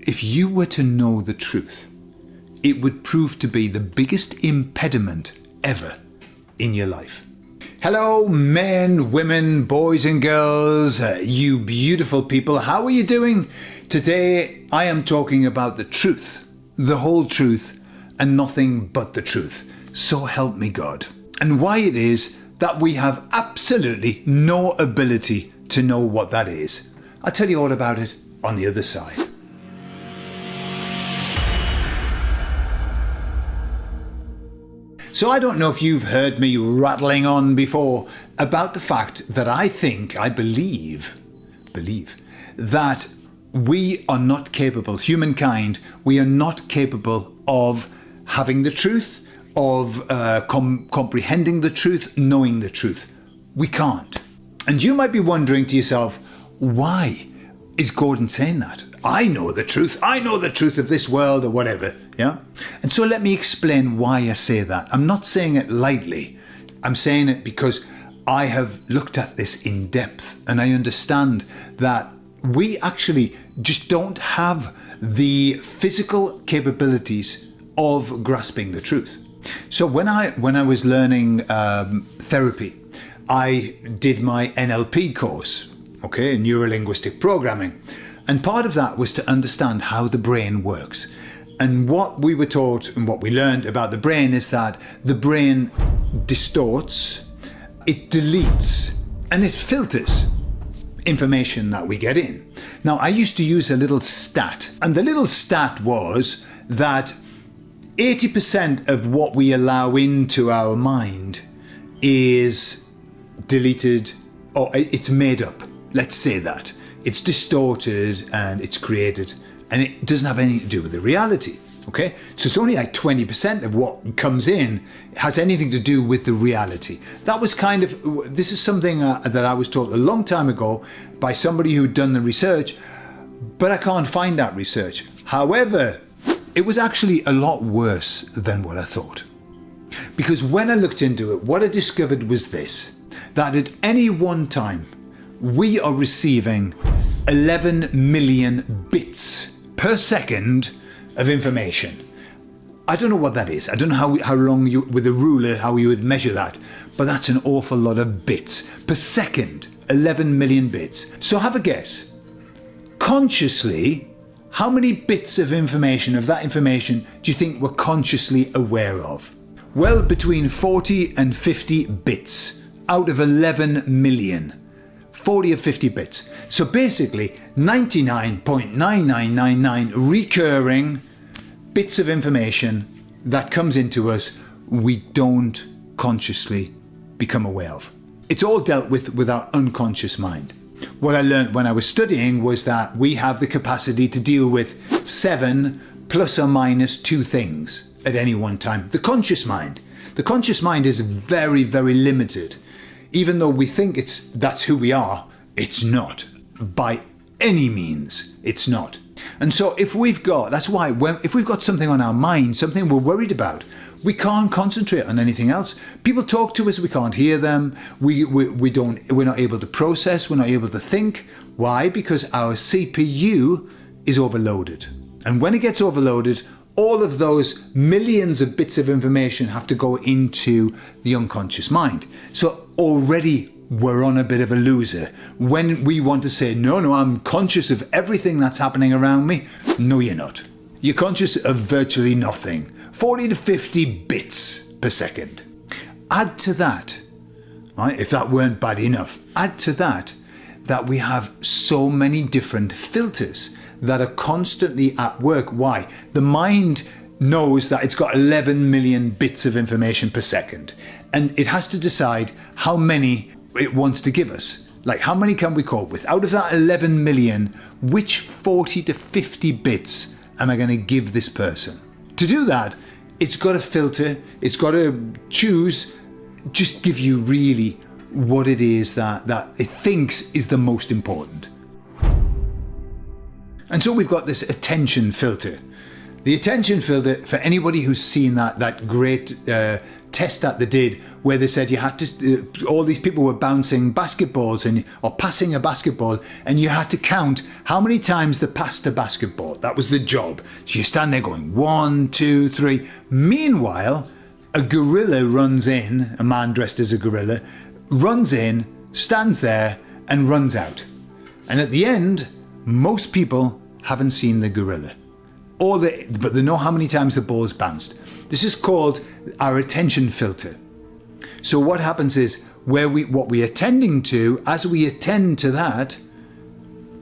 If you were to know the truth, it would prove to be the biggest impediment ever in your life. Hello, men, women, boys and girls, you beautiful people. How are you doing? Today, I am talking about the truth, the whole truth, and nothing but the truth. So help me God. And why it is that we have absolutely no ability to know what that is. I'll tell you all about it on the other side. So I don't know if you've heard me rattling on before about the fact that I believe that we are not capable, humankind, we are not capable of having the truth, of comprehending the truth, knowing the truth. We can't. And you might be wondering to yourself, why is Gordon saying that? I know the truth of this world or whatever, yeah? And so let me explain why I say that. I'm not saying it lightly. I'm saying it because I have looked at this in depth and I understand that we actually just don't have the physical capabilities of grasping the truth. So when I was learning therapy, I did my NLP course, okay, Neuro-Linguistic Programming. And part of that was to understand how the brain works. And what we were taught and what we learned about the brain is that the brain distorts, it deletes, and it filters information that we get in. Now, I used to use a little stat, and the little stat was that 80% of what we allow into our mind is deleted, or it's made up. Let's say that. It's distorted and it's created and it doesn't have anything to do with the reality, okay? So it's only like 20% of what comes in has anything to do with the reality. That was this is something that I was taught a long time ago by somebody who'd done the research, but I can't find that research. However, it was actually a lot worse than what I thought. Because when I looked into it, what I discovered was this, that at any one time, we are receiving 11 million bits per second of information. I don't know what that is. I don't know how long you, with a ruler, how you would measure that, but that's an awful lot of bits per second, 11 million bits. So have a guess. Consciously, how many bits of information, of that information, do you think we're consciously aware of? Well, between 40 and 50 bits out of 11 million. 40 or 50 bits. So basically 99.9999 recurring bits of information that comes into us we don't consciously become aware of. It's all dealt with our unconscious mind. What I learned when I was studying was that we have the capacity to deal with 7 plus or minus 2 things at any one time. The conscious mind is very, very limited. Even though we think that's who we are, it's not. By any means, it's not. And so if we've got something on our mind, something we're worried about, we can't concentrate on anything else. People talk to us, we can't hear them, we're not able to process, we're not able to think. Why? Because our CPU is overloaded. And when it gets overloaded, all of those millions of bits of information have to go into the unconscious mind. So already we're on a bit of a loser. When we want to say, no, I'm conscious of everything that's happening around me. No, you're not. You're conscious of virtually nothing. 40 to 50 bits per second. Add to that, right, if that weren't bad enough, add to that we have so many different filters that are constantly at work. Why? The mind knows that it's got 11 million bits of information per second, and it has to decide how many it wants to give us. Like, how many can we cope with? Out of that 11 million, which 40 to 50 bits am I going to give this person? To do that, it's got to filter, it's got to choose, just give you really what it is that it thinks is the most important. And so we've got this attention filter. The attention filter, for anybody who's seen that great test that they did where they said you had to, all these people were bouncing basketballs or passing a basketball, and you had to count how many times they passed the basketball. That was the job. So you stand there going 1, 2, 3. Meanwhile, a gorilla runs in, a man dressed as a gorilla, runs in, stands there and runs out. And at the end, most people haven't seen the gorilla. But they know how many times the ball's bounced. This is called our attention filter. So what happens is what we're attending to, as we attend to that,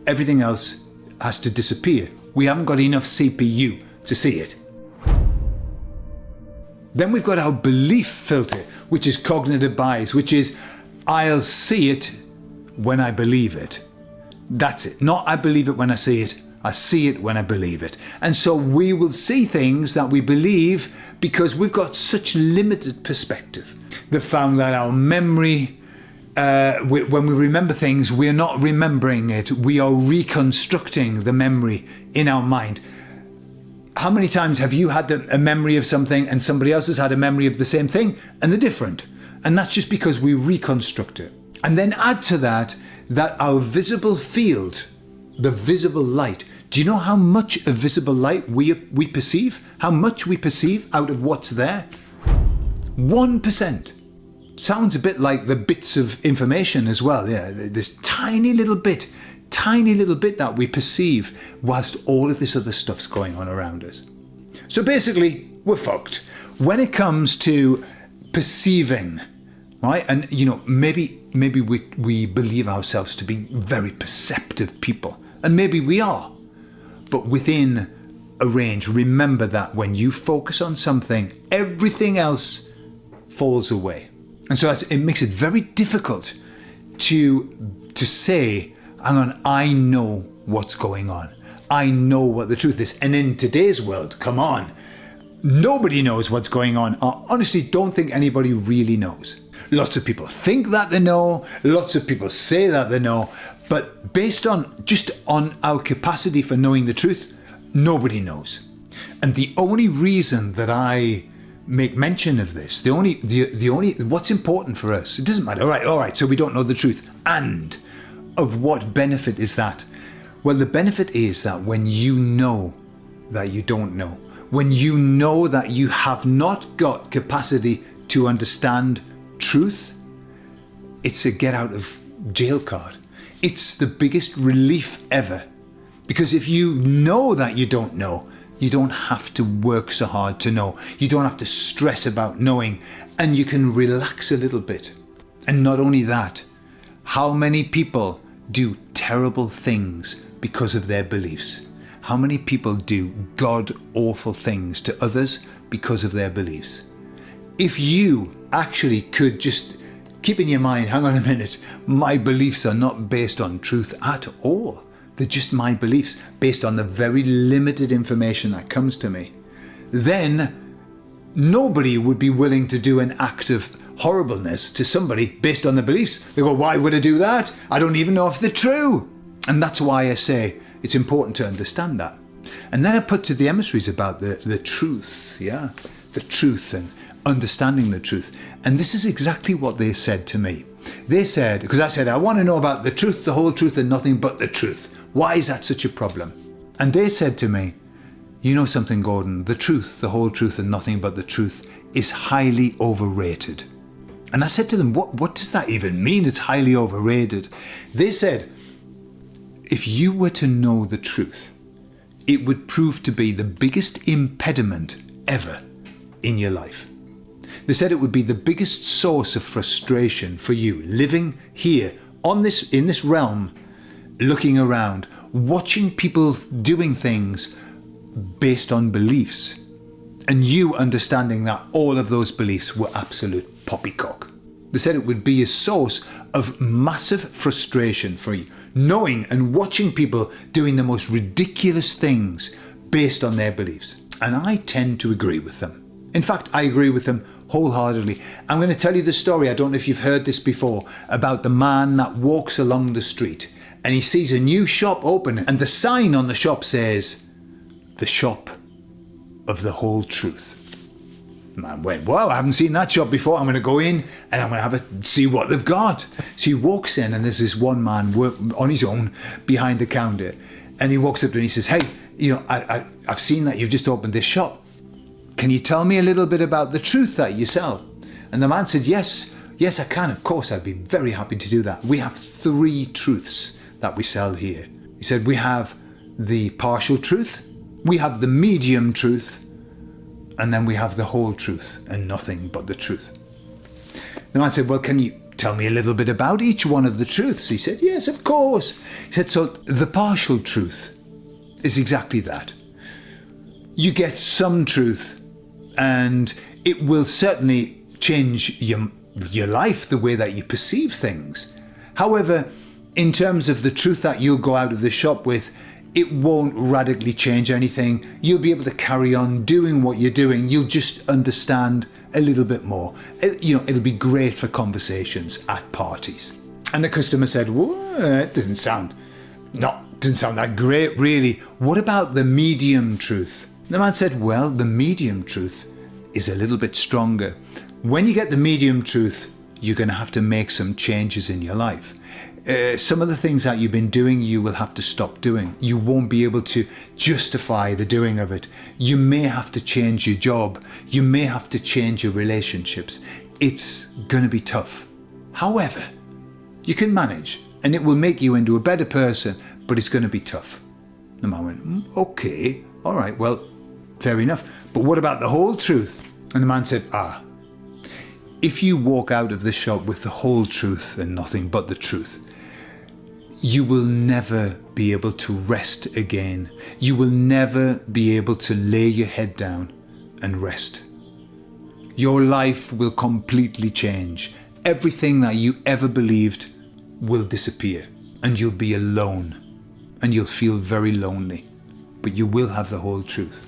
everything else has to disappear. We haven't got enough CPU to see it. Then we've got our belief filter, which is cognitive bias, which is I'll see it when I believe it. That's it. Not I believe it when I see it. I see it when I believe it. And so we will see things that we believe because we've got such limited perspective. They've found that our memory, when we remember things, we're not remembering it. We are reconstructing the memory in our mind. How many times have you had a memory of something and somebody else has had a memory of the same thing and they're different? And that's just because we reconstruct it. And then add to that our visible field, the visible light. Do you know how much of visible light we perceive? How much we perceive out of what's there? 1%. Sounds a bit like the bits of information as well. Yeah, this tiny little bit that we perceive whilst all of this other stuff's going on around us. So basically, we're fucked. When it comes to perceiving, right? And maybe we believe ourselves to be very perceptive people. And maybe we are. But within a range, remember that when you focus on something, everything else falls away. And so it makes it very difficult to say, hang on, I know what's going on. I know what the truth is. And in today's world, come on, nobody knows what's going on. I honestly don't think anybody really knows. Lots of people think that they know. Lots of people say that they know. But based on our capacity for knowing the truth, nobody knows. And the only reason that I make mention of this, the only what's important for us, it doesn't matter. All right, so we don't know the truth. And of what benefit is that? Well, the benefit is that when you know that you don't know, when you know that you have not got capacity to understand truth, it's a get out of jail card. It's the biggest relief ever. Because if you know that you don't know, you don't have to work so hard to know. You don't have to stress about knowing, and you can relax a little bit. And not only that, how many people do terrible things because of their beliefs? How many people do god-awful things to others because of their beliefs? If you actually could just keep in your mind, hang on a minute, my beliefs are not based on truth at all. They're just my beliefs based on the very limited information that comes to me. Then nobody would be willing to do an act of horribleness to somebody based on their beliefs. They go, why would I do that? I don't even know if they're true. And that's why I say it's important to understand that. And then I put to the emissaries about the truth, the truth and understanding the truth. And this is exactly what they said to me. They said, because I said, I want to know about the truth, the whole truth, and nothing but the truth. Why is that such a problem? And they said to me, you know something, Gordon, the truth, the whole truth, and nothing but the truth is highly overrated. And I said to them, what does that even mean? It's highly overrated. They said, if you were to know the truth, it would prove to be the biggest impediment ever in your life. They said it would be the biggest source of frustration for you living here in this realm, looking around, watching people doing things based on beliefs, and you understanding that all of those beliefs were absolute poppycock. They said it would be a source of massive frustration for you, knowing and watching people doing the most ridiculous things based on their beliefs. And I tend to agree with them. In fact, I agree with them wholeheartedly. I'm going to tell you the story, I don't know if you've heard this before, about the man that walks along the street and he sees a new shop open and the sign on the shop says, the shop of the whole truth. The man went, wow, I haven't seen that shop before. I'm going to go in and I'm going to see what they've got. So he walks in and there's this one man on his own behind the counter. And he walks up to him and he says, hey, I've seen that you've just opened this shop. Can you tell me a little bit about the truth that you sell? And the man said, yes, I can. Of course, I'd be very happy to do that. We have 3 truths that we sell here. He said, we have the partial truth, we have the medium truth, and then we have the whole truth and nothing but the truth. The man said, well, can you tell me a little bit about each one of the truths? He said, yes, of course. He said, so the partial truth is exactly that. You get some truth and it will certainly change your life, the way that you perceive things. However, in terms of the truth that you'll go out of the shop with, it won't radically change anything. You'll be able to carry on doing what you're doing. You'll just understand a little bit more. It'll be great for conversations at parties. And the customer said, well, it didn't sound that great, really. What about the medium truth? The man said, well, the medium truth is a little bit stronger. When you get the medium truth, you're going to have to make some changes in your life. Some of the things that you've been doing, you will have to stop doing. You won't be able to justify the doing of it. You may have to change your job. You may have to change your relationships. It's going to be tough. However, you can manage and it will make you into a better person, but it's going to be tough. The man went, okay, all right, well, fair enough. But what about the whole truth? And the man said, if you walk out of the shop with the whole truth and nothing but the truth, you will never be able to rest again. You will never be able to lay your head down and rest. Your life will completely change. Everything that you ever believed will disappear and you'll be alone and you'll feel very lonely, but you will have the whole truth.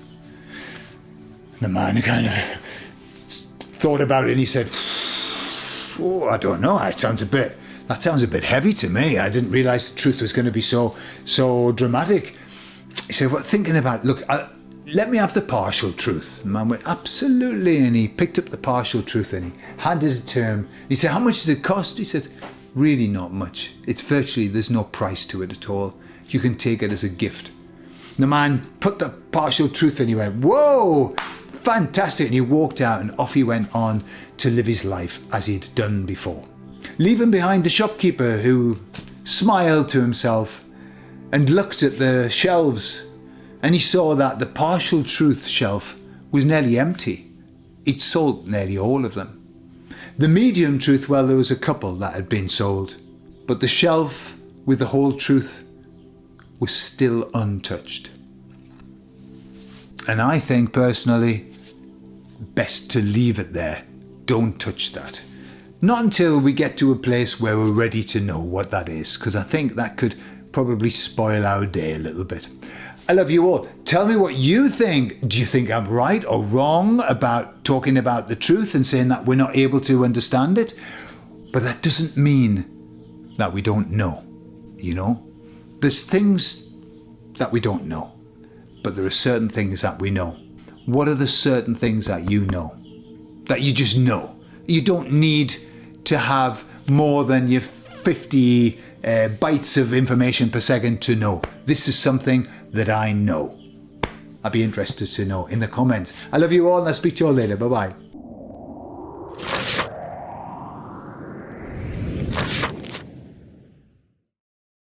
The man kind of thought about it and he said, I don't know, that sounds a bit heavy to me. I didn't realize the truth was going to be so dramatic. He said, well, thinking about, look, let me have the partial truth. The man went, absolutely. And he picked up the partial truth and he handed it to him. He said, how much did it cost? He said, really not much. It's virtually, there's no price to it at all. You can take it as a gift. The man put the partial truth and he went, whoa, fantastic. And he walked out and off he went on to live his life as he'd done before, leaving behind the shopkeeper who smiled to himself and looked at the shelves, and he saw that the partial truth shelf was nearly empty. He'd sold nearly all of them. The medium truth, well, there was a couple that had been sold, but the shelf with the whole truth was still untouched. And I think personally, best to leave it there. Don't touch that. Not until we get to a place where we're ready to know what that is, because I think that could probably spoil our day a little bit. I love you all. Tell me what you think. Do you think I'm right or wrong about talking about the truth and saying that we're not able to understand it? But that doesn't mean that we don't know, There's things that we don't know, but there are certain things that we know. What are the certain things that you know? That you just know? You don't need to have more than your 50 bytes of information per second to know. This is something that I know. I'd be interested to know in the comments. I love you all and I'll speak to you all later. Bye-bye.